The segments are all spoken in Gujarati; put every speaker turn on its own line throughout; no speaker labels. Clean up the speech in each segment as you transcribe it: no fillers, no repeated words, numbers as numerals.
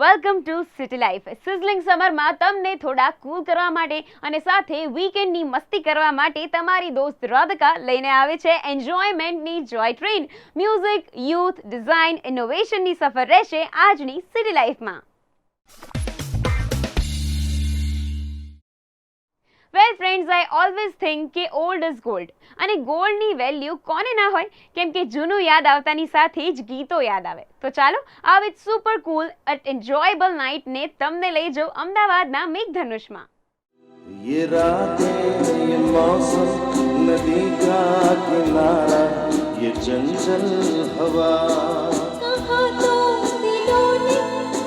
Welcome to city life. Sizzling સમરમાં તમને થોડા કૂલ કરવા માટે અને સાથે વીકેન્ડની મસ્તી કરવા માટે તમારી દોસ્ત રાધિકા લઈને આવે છે એન્જોયમેન્ટની જોય ટ્રેન. મ્યુઝિક, યુથ, ડિઝાઇન, ઇનોવેશનની સફર રહેશે આજની સિટી લાઈફમાં. વેલ ફ્રેન્ડ્સ, આઈ ઓલવેઝ થિંક કે ઓલ્ડ ઇઝ ગોલ્ડ. અને ગોલ્ડની વેલ્યુ કોને ના હોય, કેમ કે જૂનું યાદ આવતાની સાથે જ ગીતો યાદ આવે. તો ચાલો આ with super cool at enjoyable night ને તમને લઈ જાઉં અમદાવાદના મેઘધનુષમાં.
ये रातें, ये मौसम, नदी का किनारा, ये चंचल हवा,
कहा तो दिलों ने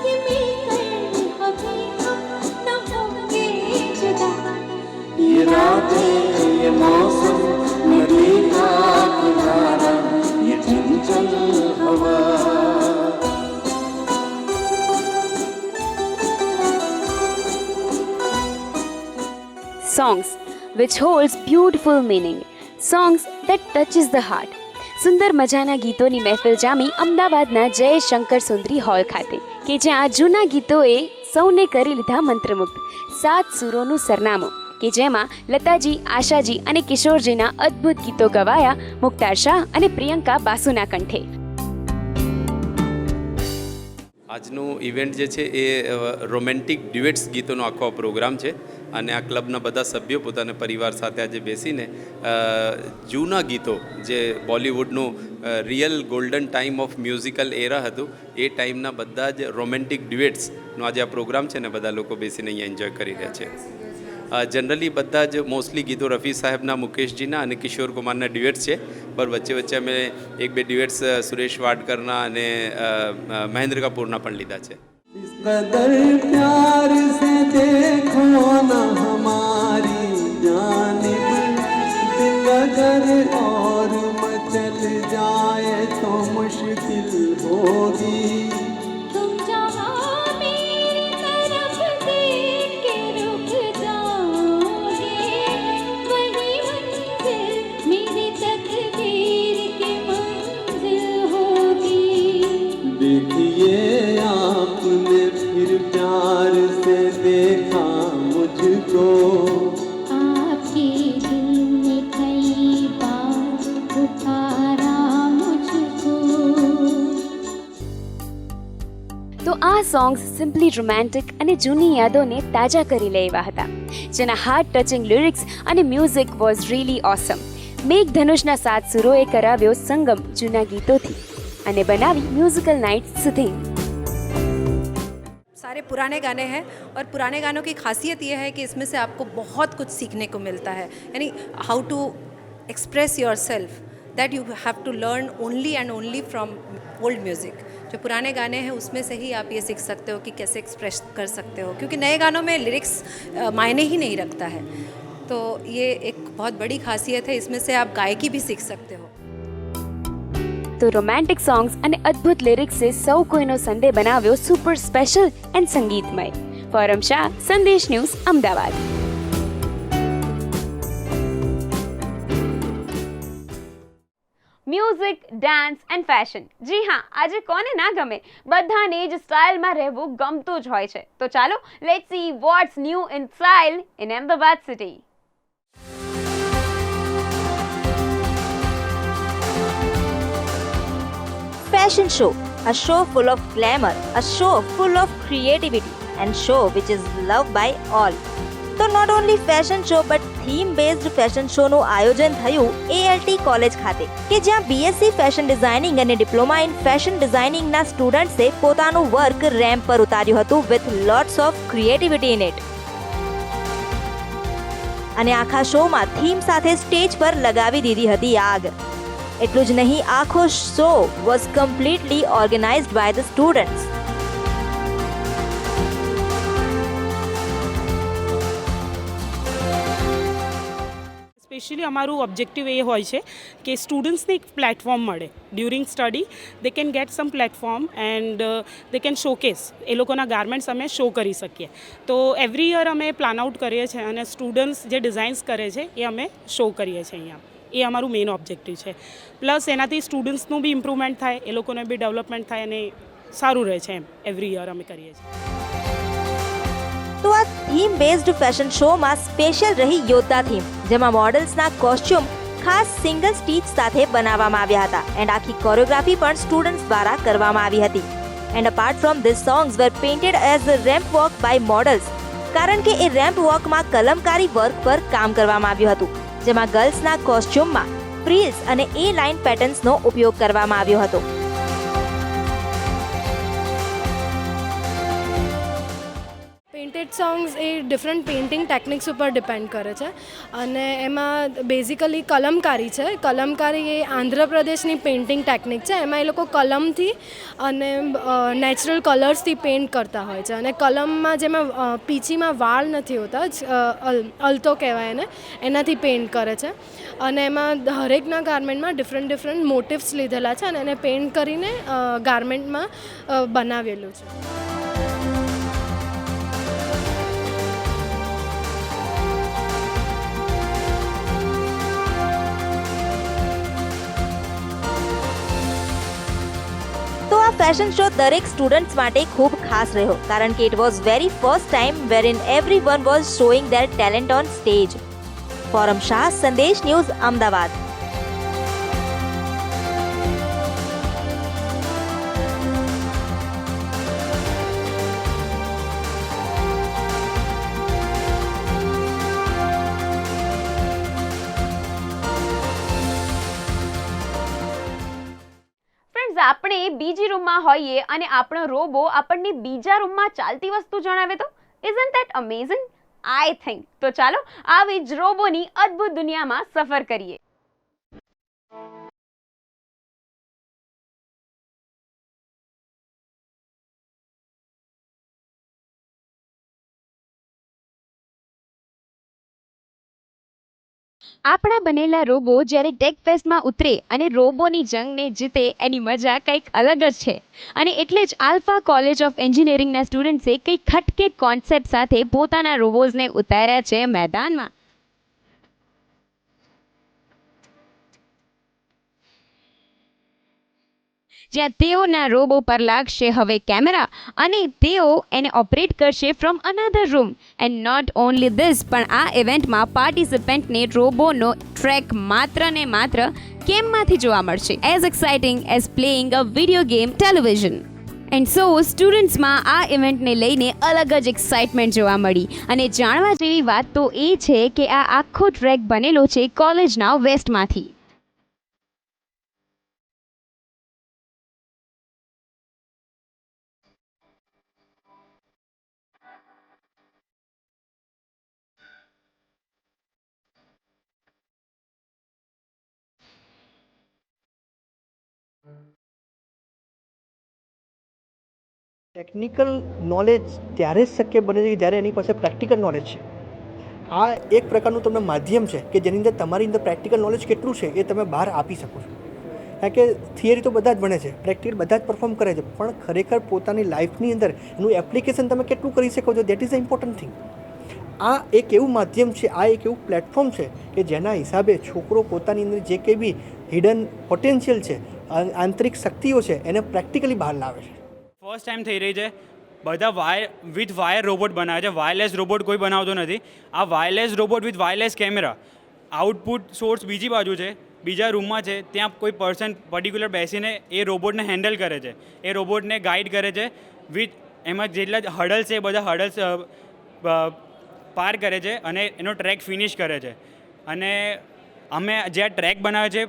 कि मिलकर कभी हम न होंगे जुदा.
ये रातें, ये मौसम, नदी का किनारा, ये चंचल हवा.
Songs which holds beautiful meaning. Songs that touches the heart. સુંદર મજાના ગીતોની મહેફિલ જામી અમદાવાદના જયશંકર સુંદરી હોલ ખાતે, કે જ્યાં જૂના ગીતોએ સૌને કરી લીધા મંત્રમુગ્ધ. 7 સુરોનું સરનામું, કે જેમાં લતાજી, આશાજી અને કિશોરજીના અદ્ભુત ગીતો ગવાયા મુક્તાર શાહ અને પ્રિયંકા બાસુના કંઠે.
આજનું ઇવેન્ટ જે છે એ રોમેન્ટિક ડ્યુએટ્સ ગીતોનો આખો પ્રોગ્રામ છે અને આ ક્લબના બધા સભ્યો પોતાના પરિવાર સાથે આજે બેસીને જૂના ગીતો, જે બોલિવૂડનું real golden time of musical era હતું, એ ટાઈમના બધા જ રોમેન્ટિક ડ્યુએટ્સનો આજે આ પ્રોગ્રામ છે ને બધા લોકો બેસીને અહીંયા એન્જોય કરી રહ્યા છે. જનરલી બધા જ મોસ્ટલી ગીતો રફી સાહેબના, મુકેશજીના અને કિશોર કુમારના ડ્યુએટ્સ છે, પણ વચ્ચે વચ્ચે અમે 1-2 ડ્યુએટ્સ સુરેશ વાડકરના અને મહેન્દ્ર કપૂરના પણ લીધા છે.
इस कदर प्यार से देखो ना हमारी जानिब, दिल अगर और मचल जाए तो मुश्किल होगी.
तुम जहाँ मेरी तरफ देख के रुक जाओगे, वही मंजिल मेरी तकदीर की मंजिल होगी.
देखिए आपने फिर प्यार से देखा मुझको,
आपके दिल ने कई बार पुकारा मुझको.
તો આ સોંગ્સ સિમ્પલી રોમેન્ટિક અને જૂની યાદોને તાજા કરી લે એવા હતા, જેના હાર્ટ ટચિંગ લિરિક્સ અને મ્યુઝિક વોઝ રિયલી ઓસમ. મેઘધનુષના 7 સુરોએ કરાવ્યો સંગમ જૂના ગીતોથી અને બનાવી म्यूजिकल नाइट सुथिंग.
सारे पुराने गाने हैं और पुराने गानों की खासियत ये है कि इसमें से आपको बहुत कुछ सीखने को मिलता है. यानी how to express yourself, that you have to learn only and only from old music. जो पुराने गाने हैं उसमें से ही आप ये सीख सकते हो कि कैसे एक्सप्रेस कर सकते हो, क्योंकि नए गानों में लिरिक्स मायने ही नहीं रखता है. तो ये एक बहुत बड़ी खासियत है, इसमें से आप गायकी भी सीख सकते हो.
તો રોમેન્ટિક સોંગ્સ અને અદ્ભુત લિરિક્સે સૌ કોઈનો સન્ડે બનાવ્યો સુપર સ્પેશિયલ એન્ડ સંગીતમય. Foram Shah, Sandesh news, Ahmedabad. Music, dance and fashion. જી હા, આજે કોને ના ગમે? બધાને જ સ્ટાઇલમાં રહેવું ગમતું જ હોય છે. તો ચાલો let's see what's new in style in Ahmedabad city.
Fashion show, a show full of glamour, a show full of creativity, and show which is loved by all. તો not only fashion show but theme based fashion શોનું આયોજન થયું ALT કોલેજ ખાતે, કે જ્યાં BSc ફેશન ડિઝાઇનિંગ અને ડિપ્લોમા ઇન ફેશન ડિઝાઇનિંગના સ્ટુડન્ટ્સે પોતાનું વર્ક રેમ્પ પર ઉતાર્યું હતું with lots of creativity in it. અને આખા શોમાં થીમ સાથે સ્ટેજ પર લગાવી દીધી હતી આગ. એટલું જ નહીં, આખો show was completely organised by the students.
Specially અમારું ઓબ્જેક્ટિવ એ હોય છે કે સ્ટુડન્ટ્સને એક પ્લેટફોર્મ મળે during study. They can get some platform and they can showcase. એ લોકોના ગાર્મેન્ટ્સ અમે શો કરી શકીએ. તો એવરી યર અમે પ્લાન આઉટ કરીએ છીએ અને સ્ટુડન્ટ્સ જે ડિઝાઇન્સ કરે છે એ અમે શો કરીએ છીએ અહીંયા. એ અમારું મેઇન ઓબ્જેક્ટિવ છે. પ્લસ એનાથી સ્ટુડન્ટ્સનું બી ઇમ્પ્રુવમેન્ટ થાય, એ લોકોને બી ડેવલપમેન્ટ થાય અને સારું રહે છે એમ એવરી યર અમે કરીએ છીએ.
તો આ થીમ બેઝડ ફેશન શોમાં સ્પેશિયલ રહી યોદ્ધા થીમ, જેમાં મોડલ્સના કોસ્ચ્યુમ ખાસ સિંગલ સ્ટીચ સાથે બનાવવામાં આવ્યા હતા એન્ડ આખી કોરિયોગ્રાફી પણ સ્ટુડન્ટ્સ દ્વારા કરવામાં આવી હતી. And apart from this songs were painted as ramp walk by models, કારણ કે એ રેમ્પ વોકમાં કલમકારી વર્ક પર કામ કરવામાં આવ્યું હતું, જેમાં ગર્લ્સના કોસ્ચ્યુમમાં ફ્રીલ્સ અને એ લાઇન પેટર્ન્સનો ઉપયોગ કરવામાં આવ્યો હતો.
પેઇન્ટેડ સોંગ્સ એ ડિફરન્ટ પેઇન્ટિંગ ટેકનિક્સ ઉપર ડિપેન્ડ કરે છે અને એમાં બેઝિકલી કલમકારી છે. કલમકારી એ આંધ્રપ્રદેશની પેઇન્ટિંગ ટેકનિક છે. એમાં એ લોકો કલમથી અને નેચરલ કલર્સથી પેઇન્ટ કરતા હોય છે અને કલમમાં જેમાં પીંછીમાં વાળ નથી હોતા, અલતો કહેવાય એને, એનાથી પેઇન્ટ કરે છે અને એમાં હરેકના ગાર્મેન્ટમાં ડિફરન્ટ મોટિવ્સ લીધેલા છે અને એને પેઇન્ટ કરીને ગાર્મેન્ટમાં બનાવેલું છે. તો આ ફેશન શો દરેક સ્ટુડન્ટ્સ માટે ખૂબ ખાસ રહ્યો, કારણ કે it was very first time where in everyone was showing their talent on stage. Forum Shah, Sandesh news, Ahmedabad.
આપણે બીજી રૂમમાં હોઈએ અને આપણો રોબો આપણને બીજા રૂમમાં ચાલતી વસ્તુ જણાવે તો isn't that amazing? I think. તો ચાલો આવી જ રોબોની અદ્ભુત દુનિયામાં સફર કરીએ. આપણા બનેલા રોબો જ્યારે ટેક ફેસ્ટમાં ઉતરે અને રોબોની જંગને જીતે એની મજા કંઈક અલગ જ છે. અને એટલે જ આલ્ફા કોલેજ ઓફ એન્જિનિયરિંગના સ્ટુડન્ટ્સે કંઈક ખટકે કોન્સેપ્ટ સાથે પોતાના રોબોઝને ઉતાર્યા છે મેદાનમાં. જ્યાં તેઓના રોબો પર લાગશે હવે કેમેરા અને તેઓ એને ઓપરેટ કરશે from another room. And not only this, પણ આ ઇવેન્ટમાં પાર્ટિસિપન્ટને રોબોનો ટ્રેક માત્ર ને માત્ર ગેમમાંથી જોવા મળશે. As exciting as playing a video game television. And so સ્ટુડન્ટ્સમાં આ ઇવેન્ટને લઈને અલગ જ એક્સાઇટમેન્ટ જોવા મળી. અને જાણવા જેવી વાત તો એ છે કે આ આખો ટ્રેક બનેલો છે કોલેજના વેસ્ટમાંથી.
ટેકનિકલ નોલેજ ત્યારે જ શક્ય બને છે કે જ્યારે એની પાસે પ્રેક્ટિકલ નોલેજ છે. આ એક પ્રકારનું તમને માધ્યમ છે કે જેની અંદર તમારી અંદર પ્રેક્ટિકલ નોલેજ કેટલું છે એ તમે બહાર આપી શકો છો. કારણ કે થિયરી તો બધા જ ભણે છે, પ્રેક્ટિકલ બધા જ પરફોર્મ કરે છે, પણ ખરેખર પોતાની લાઈફની અંદર એનું એપ્લિકેશન તમે કેટલું કરી શકો છો, that is the important thing. આ એક એવું માધ્યમ છે, આ એક એવું પ્લેટફોર્મ છે કે જેના હિસાબે છોકરો પોતાની અંદર જે કંઈ બી હિડન પોટેન્શિયલ છે, આંતરિક શક્તિઓ છે, એને પ્રેક્ટિકલી બહાર લાવે છે.
ફર્સ્ટ ટાઈમ થઈ રહી છે. બધા વિથ વાયર રોબોટ બનાવે છે. વાયરલેસ રોબોટ કોઈ બનાવતો નથી. આ wireless robot with wireless camera. Output source બીજી બાજુ છે, બીજા રૂમમાં છે. ત્યાં કોઈ પર્સન પર્ટિક્યુલર બેસીને એ રોબોટને હેન્ડલ કરે છે, એ રોબોટને ગાઈડ કરે છે. વિથ એમાં જેટલા હડલ્સ છે એ બધા હડલ્સ પાર કરે છે અને એનો ટ્રેક ફિનિશ કરે છે. અને અમે જે આ ટ્રેક બનાવ્યો છે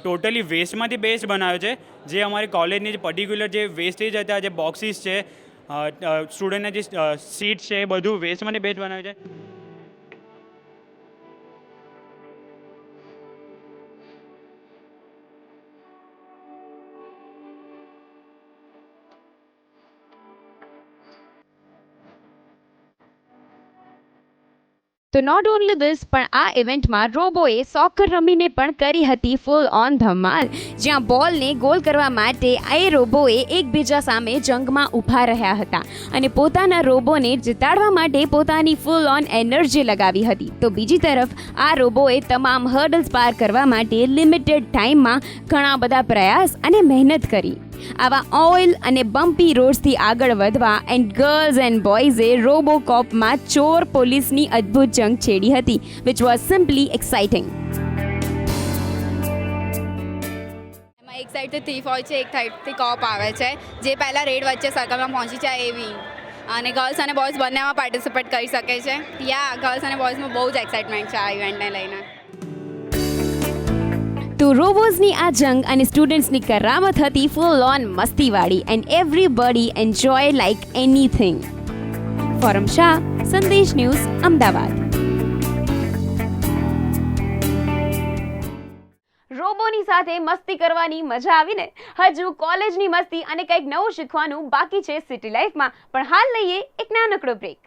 ટોટલી વેસ્ટમાંથી બેસ્ટ બનાવ્યો છે. જે અમારી કોલેજની જે પર્ટિક્યુલર જે વેસ્ટેજ હતા, જે બોક્સીસ છે, સ્ટુડન્ટના જે સીટ છે, એ બધું વેસ્ટમાંથી બેસ્ટ બનાવ્યું છે.
તો નોટ ઓનલી ધીસ, પણ આ ઇવેન્ટમાં રોબોએ સોકર રમીને પણ કરી હતી ફૂલ ઓન ધમાલ. જ્યાં બોલને ગોલ કરવા માટે એ રોબોએ એકબીજા સામે જંગમાં ઊભા રહ્યા હતા અને પોતાના રોબોને જીતાડવા માટે પોતાની ફૂલ ઓન એનર્જી લગાવી હતી. તો બીજી તરફ આ રોબોએ તમામ હર્ડલ્સ પાર કરવા માટે લિમિટેડ ટાઈમમાં ઘણા બધા પ્રયાસ અને મહેનત કરી. આવા ઓઇલ અને બમ્પી રોડ્સથી આગળ વધવા એન્ડ ગર્લ્સ એન્ડ બોયઝે રોબોકોપમાં ચોર પોલીસની અદ્ભુત જંગ છેડી હતી, વિચ વોઝ સિમ્પલી એક્સાઇટિંગ.
એક સાઈડથી થીફ હોય છે, એક સાઈડથી કોપ આવે છે, જે પહેલાં રેડ વચ્ચે સર્કલમાં પહોંચી જાય એવી. અને ગર્લ્સ અને બોયઝ બંનેમાં પાર્ટિસિપેટ કરી શકે છે. યા ગર્લ્સ અને બોયઝમાં બહુ જ એક્સાઇટમેન્ટ છે આ ઇવેન્ટને લઈને.
તો રોબોઝની આ જંગ અને સ્ટુડન્ટ્સની કરામત હતી ફૂલ ઓન મસ્તીવાળી and everybody enjoy like anything. Foram Shah, Sandesh news, Ahmedabad. રોબોની સાથે મસ્તી કરવાની મજા આવીને? હજુ કોલેજની મસ્તી અને કંઈક નવું શીખવાનું બાકી છે સિટી લાઈફમાં, પણ હાલ લઈએ એક નાનકડો બ્રેક.